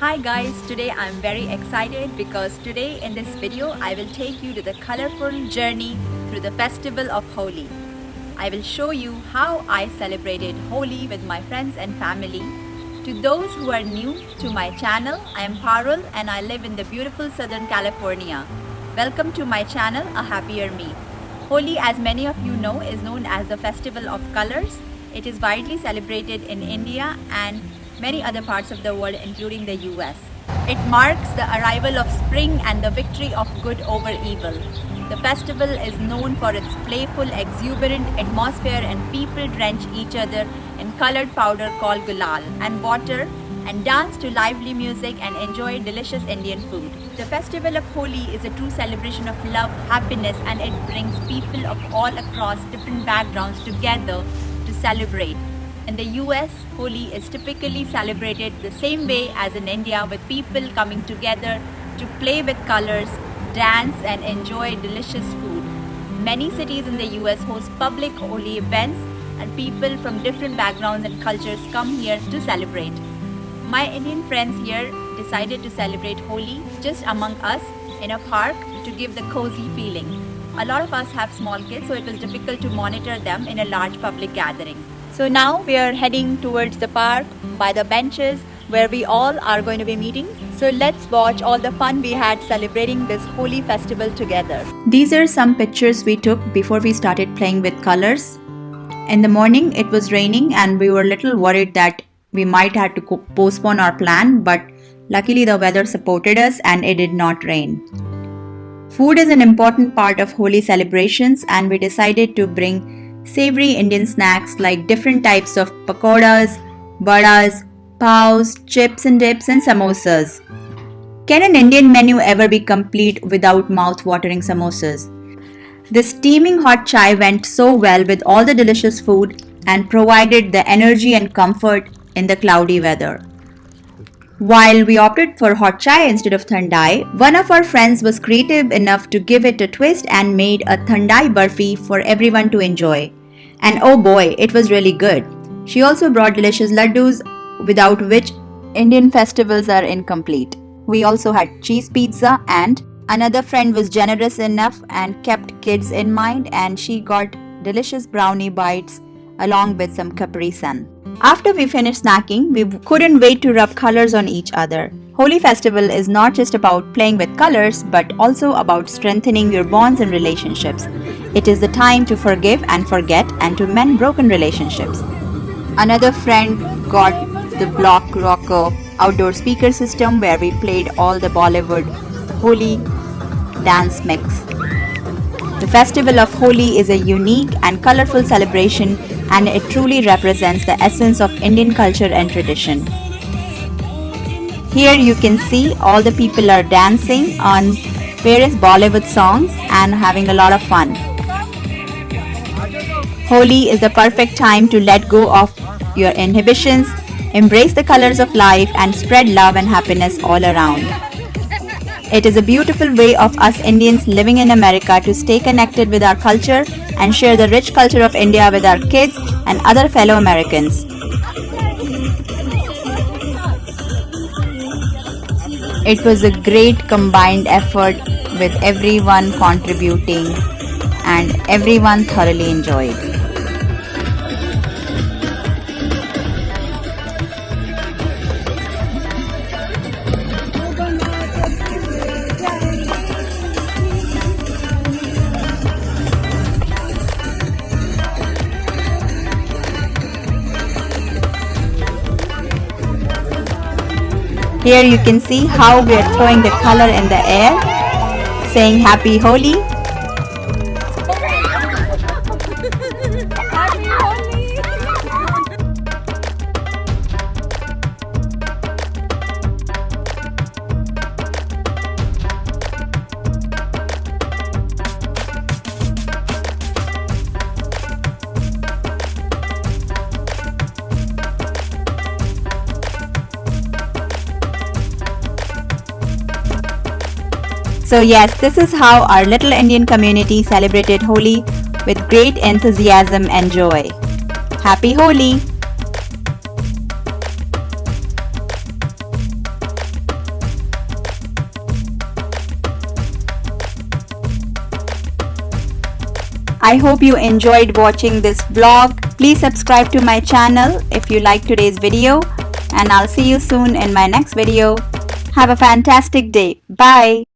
Hi guys, today I'm very excited because today in this video I will take you to the colorful journey through the festival of Holi. I will show you how I celebrated Holi with my friends and family. To those who are new to my channel, I am Parul and I live in the beautiful Southern California. Welcome to my channel, A Happier Me. Holi, as many of you know, is known as the festival of colors. It is widely celebrated in India and many other parts of the world, including the US. It marks the arrival of spring and the victory of good over evil. The festival is known for its playful, exuberant atmosphere, and people drench each other in colored powder called gulal and water and dance to lively music and enjoy delicious Indian food. The festival of Holi is a true celebration of love, happiness, and it brings people of all across different backgrounds together to celebrate. In the US, Holi is typically celebrated the same way as in India, with people coming together to play with colors, dance and enjoy delicious food. Many cities in the US host public Holi events and people from different backgrounds and cultures come here to celebrate. My Indian friends here decided to celebrate Holi just among us in a park to give the cozy feeling. A lot of us have small kids, so it was difficult to monitor them in a large public gathering. So now we are heading towards the park by the benches where we all are going to be meeting. So let's watch all the fun we had celebrating this Holi festival together. These are some pictures we took before we started playing with colors. In the morning it was raining and we were a little worried that we might have to postpone our plan, but luckily the weather supported us and it did not rain. Food is an important part of Holi celebrations and we decided to bring savory Indian snacks like different types of pakoras, vadas, paos, chips and dips and samosas. Can an Indian menu ever be complete without mouth-watering samosas? The steaming hot chai went so well with all the delicious food and provided the energy and comfort in the cloudy weather. While we opted for hot chai instead of thandai, one of our friends was creative enough to give it a twist and made a thandai barfi for everyone to enjoy. And oh boy, it was really good. She also brought delicious laddus, without which Indian festivals are incomplete. We also had cheese pizza, and another friend was generous enough and kept kids in mind, and she got delicious brownie bites along with some Capri Sun. After we finished snacking, we couldn't wait to rub colors on each other. Holi festival is not just about playing with colors, but also about strengthening your bonds and relationships. It is the time to forgive and forget and to mend broken relationships. Another friend got the Block Rocker outdoor speaker system where we played all the Bollywood Holi dance mix. The festival of Holi is a unique and colorful celebration, and it truly represents the essence of Indian culture and tradition. Here you can see all the people are dancing on various Bollywood songs and having a lot of fun. Holi is the perfect time to let go of your inhibitions, embrace the colors of life and spread love and happiness all around. It is a beautiful way of us Indians living in America to stay connected with our culture and share the rich culture of India with our kids and other fellow Americans. It was a great combined effort with everyone contributing and everyone thoroughly enjoyed. Here you can see how we are throwing the color in the air, saying Happy Holi. Happy Holi! So yes, this is how our little Indian community celebrated Holi with great enthusiasm and joy. Happy Holi! I hope you enjoyed watching this vlog. Please subscribe to my channel if you like today's video, and I'll see you soon in my next video. Have a fantastic day. Bye.